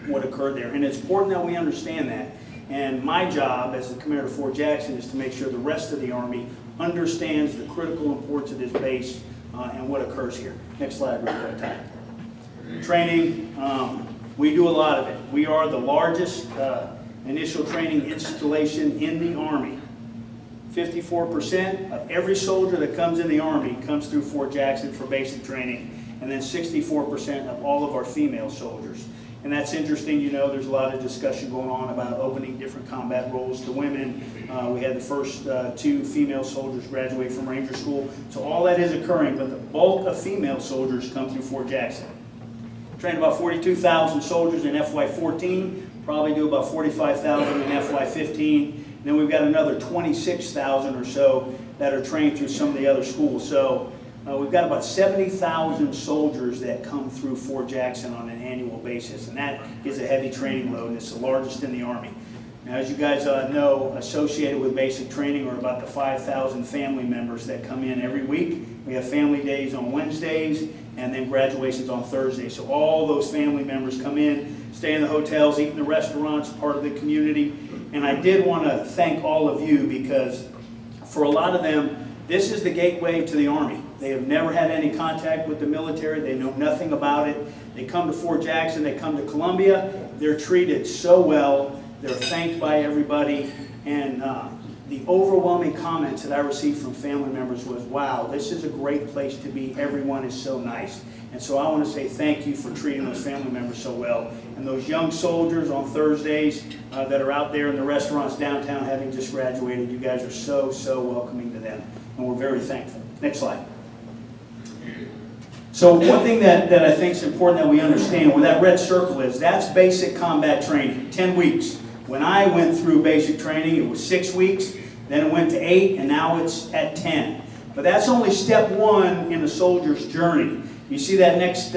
what occurred there. And it's important that we understand that. And my job as the commander of Fort Jackson is to make sure the rest of the Army understands the critical importance of this base and what occurs here. Next slide, real quick, Ty. Training, we do a lot of it. We are the largest initial training installation in the Army. 54% of every soldier that comes in the Army comes through Fort Jackson for basic training, and then 64% of all of our female soldiers. And that's interesting, you know, there's a lot of discussion going on about opening different combat roles to women. We had the first 2 female soldiers graduate from Ranger School. So all that is occurring, but the bulk of female soldiers come through Fort Jackson. Trained about 42,000 soldiers in FY14, probably do about 45,000 in FY15. And then we've got another 26,000 or so that are trained through some of the other schools. So we've got about 70,000 soldiers that come through Fort Jackson on an annual basis, and that is a heavy training load, and it's the largest in the Army. Now, as you guys know, associated with basic training are about the 5,000 family members that come in every week. We have family days on Wednesdays, and then graduations on Thursdays. So all those family members come in, stay in the hotels, eat in the restaurants, part of the community. And I did want to thank all of you, because for a lot of them, this is the gateway to the Army. They have never had any contact with the military. They know nothing about it. They come to Fort Jackson, they come to Columbia. They're treated so well. They're thanked by everybody. And the overwhelming comments that I received from family members was, wow, this is a great place to be. Everyone is so nice. And so I want to say thank you for treating those family members so well. And those young soldiers on Thursdays that are out there in the restaurants downtown having just graduated, you guys are so, so welcoming to them. And we're very thankful. Next slide. So one thing that I think is important that we understand, where that red circle is, that's basic combat training, 10 weeks. When I went through basic training, it was 6 weeks, then it went to 8, and now it's at 10. But that's only step 1 in a soldier's journey. You see that next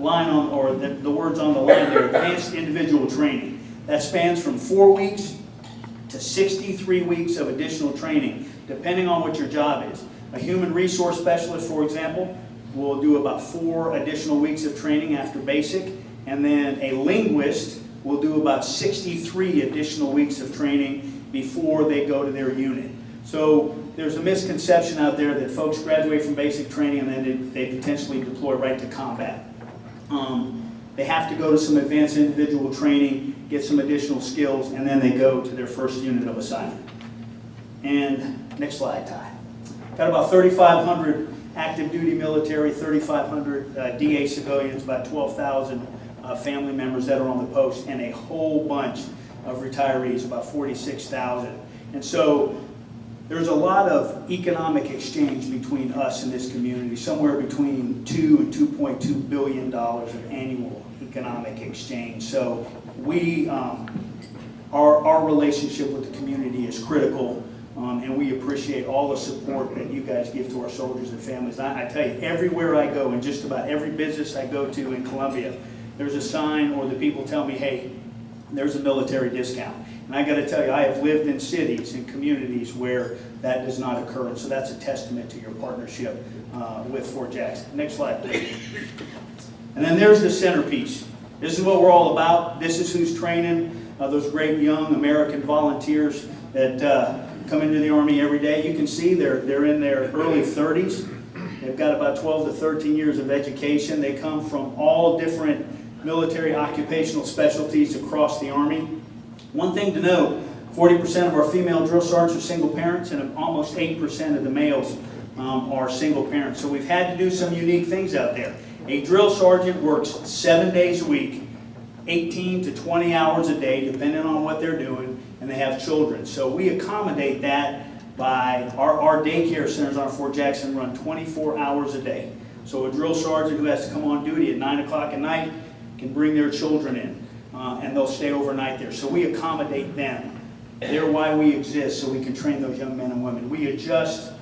line on, or the words on the line there, advanced individual training. That spans from 4 weeks to 63 weeks of additional training, depending on what your job is. A human resource specialist, for example, will do about 4 additional weeks of training after basic, and then a linguist will do about 63 additional weeks of training before they go to their unit. So there's a misconception out there that folks graduate from basic training and then they potentially deploy right to combat. They have to go to some advanced individual training, get some additional skills, and then they go to their first unit of assignment. And next slide, Ty. Got about 3,500 active duty military, 3,500 DA civilians, about 12,000 family members that are on the post, and a whole bunch of retirees, about 46,000. And so there's a lot of economic exchange between us and this community, somewhere between $2 and $2.2 billion of annual economic exchange. So we, our relationship with the community is critical, and we appreciate all the support that you guys give to our soldiers and families. I tell you, everywhere I go, in just about every business I go to in Columbia, there's a sign or the people tell me, hey, there's a military discount. And I got to tell you, I have lived in cities and communities where that does not occur. And so that's a testament to your partnership with Fort Jackson. Next slide, please. And then there's the centerpiece. This is what we're all about. This is who's training those great young American volunteers that come into the Army every day. You can see they're in their early 30s. They've got about 12 to 13 years of education. They come from all different military occupational specialties across the Army. One thing to note, 40% of our female drill sergeants are single parents, and almost 8% of the males are single parents. So we've had to do some unique things out there. A drill sergeant works 7 days a week, 18 to 20 hours a day, depending on what they're doing, and they have children. So we accommodate that by our daycare centers on Fort Jackson run 24 hours a day. So a drill sergeant who has to come on duty at 9 o'clock at night can bring their children in, and they'll stay overnight there. So we accommodate them. They're why we exist, so we can train those young men and women. We adjust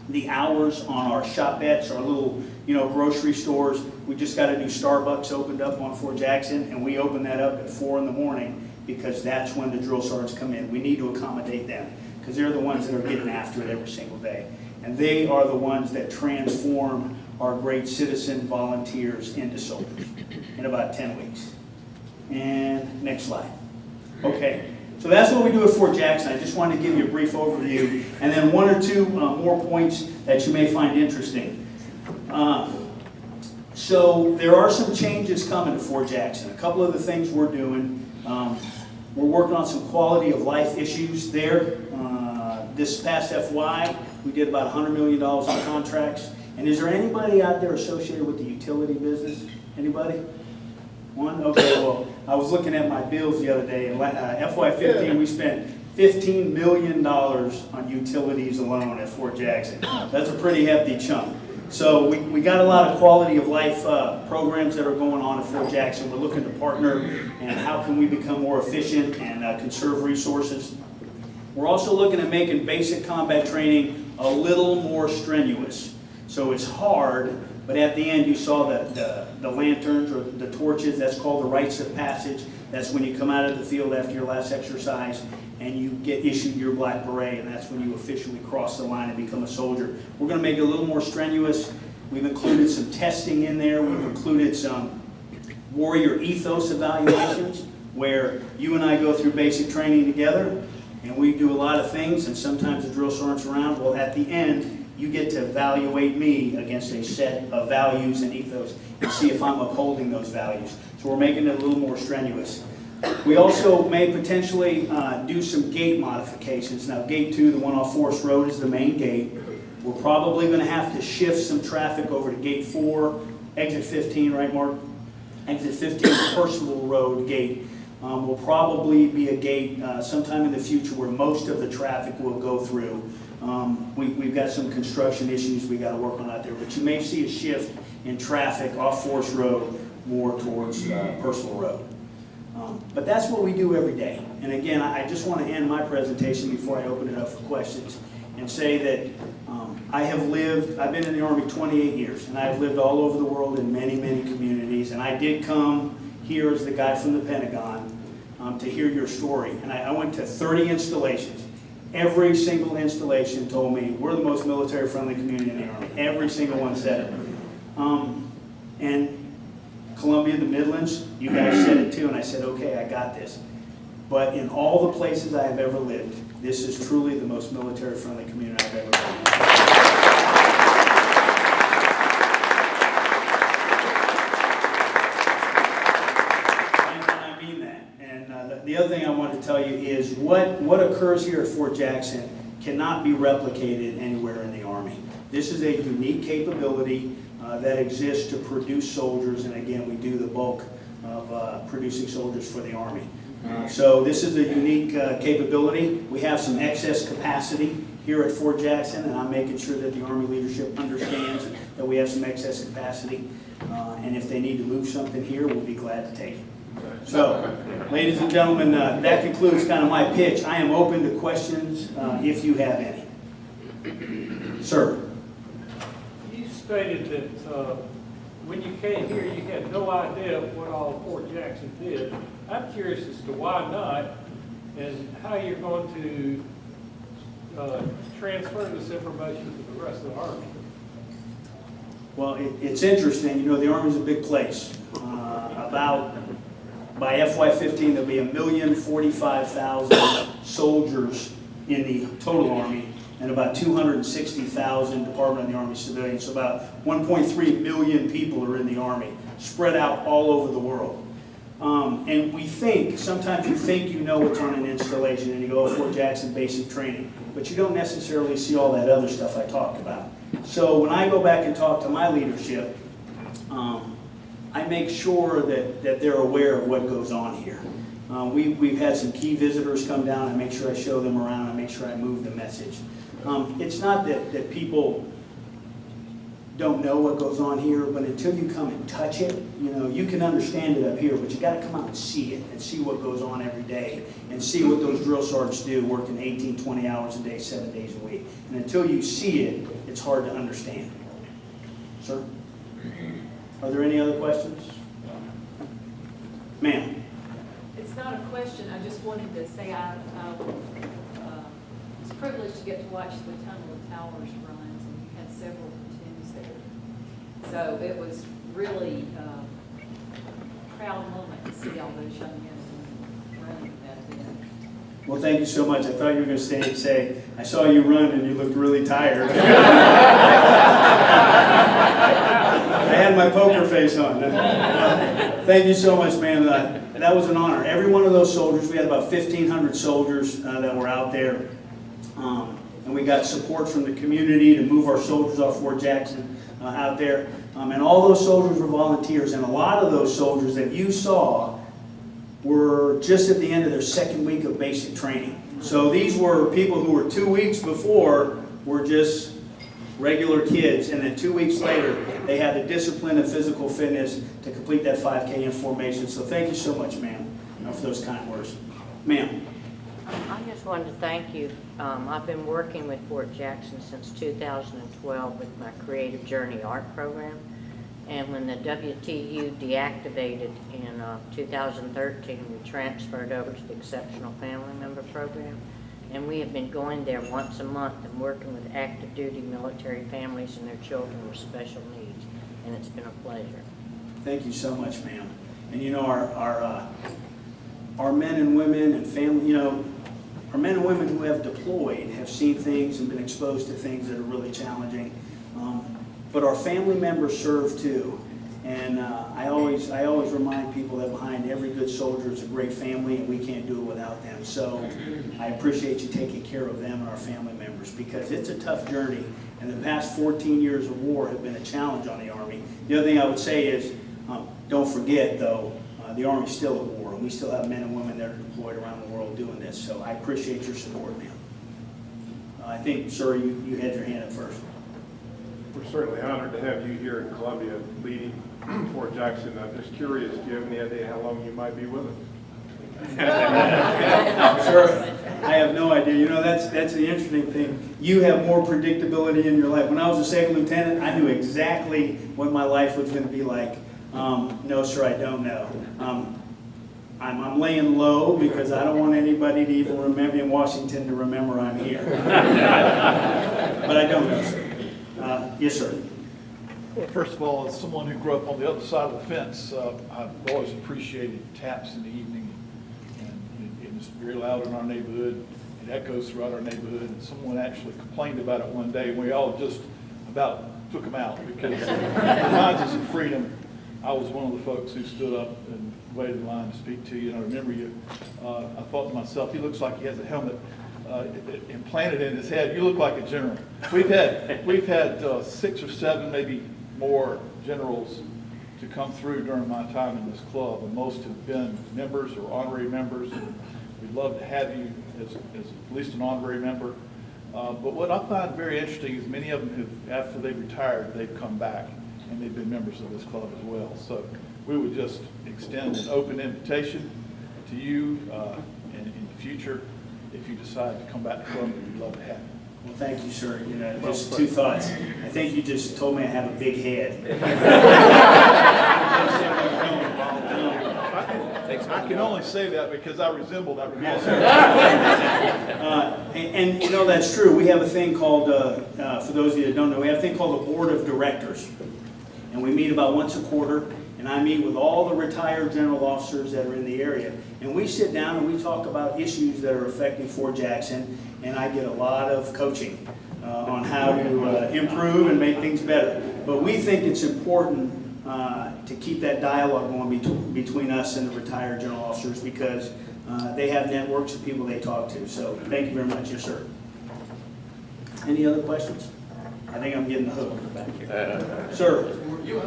the hours on our shopettes, our little grocery stores. We just got a new Starbucks opened up on Fort Jackson, and we open that up at 4 in the morning because that's when the drill sergeants come in. We need to accommodate them because they're the ones that are getting after it every single day. And they are the ones that transform our great citizen volunteers into soldiers in about 10 weeks. And next slide. Okay, so that's what we do at Fort Jackson. I just wanted to give you a brief overview and then 1 or 2 more points that you may find interesting. So there are some changes coming to Fort Jackson. A couple of the things we're doing, we're working on some quality of life issues there. This past FY, we did about $100 million in contracts. And is there anybody out there associated with the utility business? Anybody? One? Okay, well, I was looking at my bills the other day, and FY15 we spent $15 million on utilities alone at Fort Jackson. That's a pretty hefty chunk. So we got a lot of quality of life programs that are going on at Fort Jackson. We're looking to partner and how can we become more efficient and conserve resources. We're also looking at making basic combat training a little more strenuous. So it's hard, but at the end you saw the lanterns or the torches. That's called the rites of passage. That's when you come out of the field after your last exercise and you get issued your black beret, and that's when you officially cross the line and become a soldier. We're going to make it a little more strenuous. We've included some testing in there. We've included some warrior ethos evaluations where you and I go through basic training together and we do a lot of things, and sometimes the drill sergeant's around. Well, at the end, you get to evaluate me against a set of values and ethos and see if I'm upholding those values. So we're making it a little more strenuous. We also may potentially do some gate modifications. Now, Gate 2, the one off Forest Road, is the main gate. We're probably going to have to shift some traffic over to Gate 4, Exit 15, right, Mark? Exit 15, Percival Road gate. Will probably be a gate sometime in the future where most of the traffic will go through. We've got some construction issues we got to work on out there, but you may see a shift in traffic off Forest Road more towards Percival Road. But that's what we do every day. And again, I just want to end my presentation before I open it up for questions and say that I've been in the Army 28 years, and I've lived all over the world in many, many communities, and I did come here as the guy from the Pentagon. to hear your story. And I went to 30 installations. Every single installation told me, we're the most military-friendly community in the Army. Every single one said it. And Columbia, the Midlands, you guys said it too, and I said, okay, I got this. But in all the places I have ever lived, this is truly the most military-friendly community I've ever lived in. The other thing I want to tell you is what occurs here at Fort Jackson cannot be replicated anywhere in the Army. This is a unique capability that exists to produce soldiers, and again, we do the bulk of producing soldiers for the Army. So this is a unique capability. We have some excess capacity here at Fort Jackson, and I'm making sure that the Army leadership understands that we have some excess capacity, and if they need to move something here, we'll be glad to take it. So, ladies and gentlemen, that concludes kind of my pitch. I am open to questions if you have any. Sir. You stated that when you came here, you had no idea what all Fort Jackson did. I'm curious as to why not, and how you're going to transfer this information to the rest of the Army. Well, it's interesting. You know, the Army's a big place. By FY15, there'll be 1,045,000 soldiers in the total Army, and about 260,000 Department of the Army civilians. So about 1.3 million people are in the Army, spread out all over the world. And we think, sometimes you think you know what's on an installation, and you go, Fort Jackson basic training, but you don't necessarily see all that other stuff I talked about. So when I go back and talk to my leadership, I make sure that they're aware of what goes on here. We've had some key visitors come down. I make sure I show them around. I make sure I move the message. It's not that people don't know what goes on here, but until you come and touch it, you know, you can understand it up here, but you got to come out and see it and see what goes on every day and see what those drill sergeants do, working 18, 20 hours a day, 7 days a week. And until you see it, it's hard to understand. Sir? Are there any other questions? Ma'am. It's not a question. I just wanted to say I was privileged to get to watch the Tunnel of Towers runs, and you had several platoons there. So it was really a proud moment to see all those young men running that event. Well, thank you so much. I thought you were going to say, I saw you run and you looked really tired. I had my poker face on. Thank you so much, man. That was an honor. Every one of those soldiers, we had about 1,500 soldiers that were out there. And we got support from the community to move our soldiers off Fort Jackson out there. And all those soldiers were volunteers. And a lot of those soldiers that you saw were just at the end of their second week of basic training. So these were people who were 2 weeks before were just regular kids, and then 2 weeks later they had the discipline and physical fitness to complete that 5K in formation. So thank you so much, ma'am, for those kind words. Ma'am. I just wanted to thank you. I've been working with Fort Jackson since 2012 with my Creative Journey art program. And when the WTU deactivated in 2013, we transferred over to the Exceptional Family Member Program. And we have been going there once a month and working with active duty military families and their children with special needs. And it's been a pleasure. Thank you so much, ma'am. And you know, our men and women and family, you know, our men and women who have deployed have seen things and been exposed to things that are really challenging. But our family members serve too. And I always remind people that behind every good soldier is a great family, and we can't do it without them. So I appreciate you taking care of them and our family members, because it's a tough journey. And the past 14 years of war have been a challenge on the Army. The other thing I would say is, don't forget though, the Army's still at war, and we still have men and women that are deployed around the world doing this. So I appreciate your support, ma'am. I think, sir, you had your hand up first. We're certainly honored to have you here in Columbia leading Fort Jackson. I'm just curious, do you have any idea how long you might be with us? Sure, I have no idea. You know, that's the interesting thing. You have more predictability in your life. When I was a second lieutenant, I knew exactly what my life was going to be like. No, sir, I don't know. I'm laying low because I don't want anybody to even remember in Washington to remember I'm here. But I don't know, sir. Yes, sir. Well, first of all, as someone who grew up on the other side of the fence, I've always appreciated taps in the evening, and it's very loud in our neighborhood. It echoes throughout our neighborhood, and someone actually complained about it one day, and we all just about took them out because it reminds us of freedom. I was one of the folks who stood up and waited in line to speak to you, and I remember you. I thought to myself, he looks like he has a helmet implanted in his head. You look like a general. We've had 6 or 7, maybe more generals to come through during my time in this club, and most have been members or honorary members. And we'd love to have you as at least an honorary member. But what I find very interesting is many of them have, after they've retired, they've come back and they've been members of this club as well. So we would just extend an open invitation to you, and in the future, if you decide to come back to Columbia, we'd love to have you. Well, thank you, sir. You know, just 2 thoughts. I think you just told me I have a big head. I can only say that because I resemble that. And you know, that's true. We have a thing called, for those of you that don't know, we have a thing called the Board of Directors. And we meet about once a quarter, and I meet with all the retired general officers that are in the area. And we sit down and we talk about issues that are affecting Fort Jackson, and I get a lot of coaching on how to improve and make things better. But we think it's important to keep that dialogue going between us and the retired general officers, because they have networks of people they talk to. So thank you very much. Yes, sir. Any other questions? I think I'm getting the hook back here. Sir. You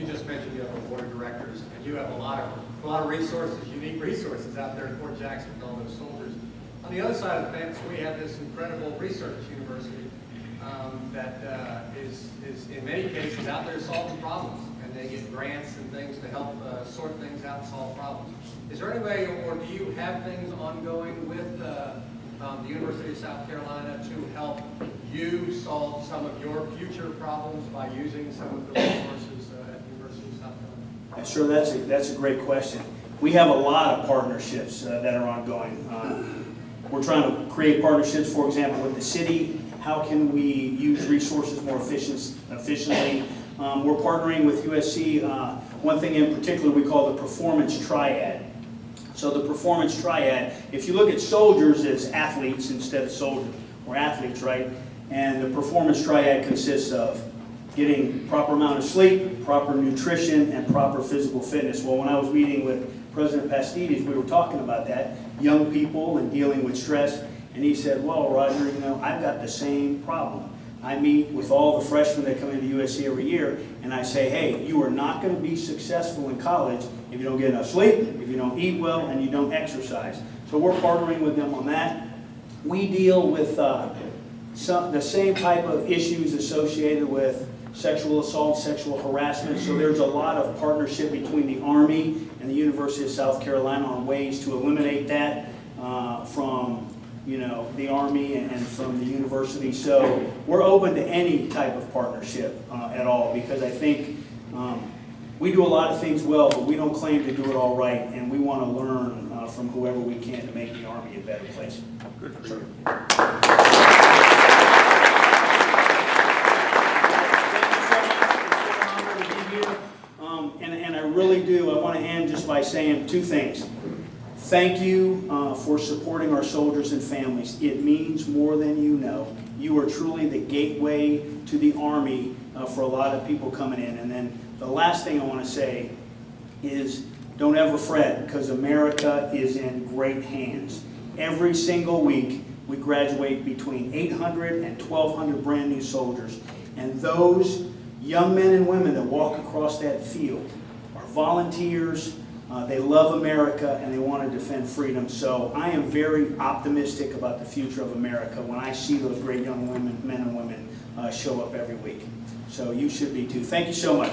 just mentioned you have a board of directors, and you have a lot of resources, unique resources out there in Fort Jackson with all those soldiers. On the other side of the fence, we have this incredible research university that is in many cases out there solving problems, and they get grants and things to help sort things out and solve problems. Is there any way, or do you have things ongoing with the University of South Carolina to help you solve some of your future problems by using some of the resources at the University of South Carolina? Sure, that's a great question. We have a lot of partnerships that are ongoing. We're trying to create partnerships, for example, with the city. How can we use resources more efficiently? We're partnering with USC. One thing in particular we call the Performance Triad. So the Performance Triad, if you look at soldiers as athletes instead of soldiers, we're athletes, right? And the Performance Triad consists of getting proper amount of sleep, proper nutrition, and proper physical fitness. Well, when I was meeting with President Pastides, we were talking about that, young people and dealing with stress, and he said, well, Roger, you know, I've got the same problem. I meet with all the freshmen that come into USC every year, and I say, hey, you are not going to be successful in college if you don't get enough sleep, if you don't eat well, and you don't exercise. So we're partnering with them on that. We deal with the same type of issues associated with sexual assault, sexual harassment. So there's a lot of partnership between the Army and the University of South Carolina on ways to eliminate that from the Army and from the university. So we're open to any type of partnership at all, because I think we do a lot of things well, but we don't claim to do it all right, and we want to learn from whoever we can to make the Army a better place. Good for you. And I really do, I want to end just by saying 2 things. Thank you for supporting our soldiers and families. It means more than you know. You are truly the gateway to the Army for a lot of people coming in. And then the last thing I want to say is don't ever fret, because America is in great hands. Every single week we graduate between 800 and 1,200 brand new soldiers. And those young men and women that walk across that field are volunteers. They love America and they want to defend freedom. So I am very optimistic about the future of America when I see those great young men and women show up every week. So you should be too. Thank you so much.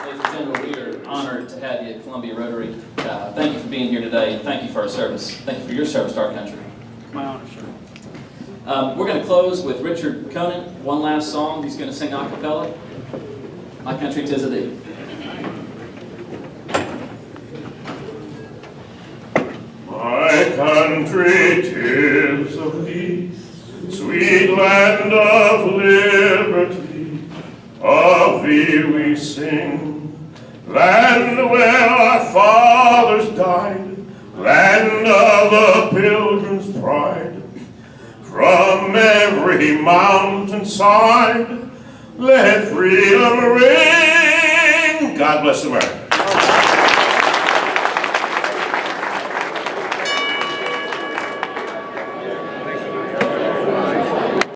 Ladies and gentlemen, we are honored to have you at Columbia Rotary. Thank you for being here today. today. Thank you for our service. Thank you for your service to our country. My honor, sir. We're going to close with Richard Conan, one last song. He's going to sing a cappella. My Country 'Tis of Thee. My country 'tis of thee, sweet land of liberty, of thee we sing. Land where our fathers died, land of the pilgrim's pride. From every mountainside, let freedom ring. God bless America.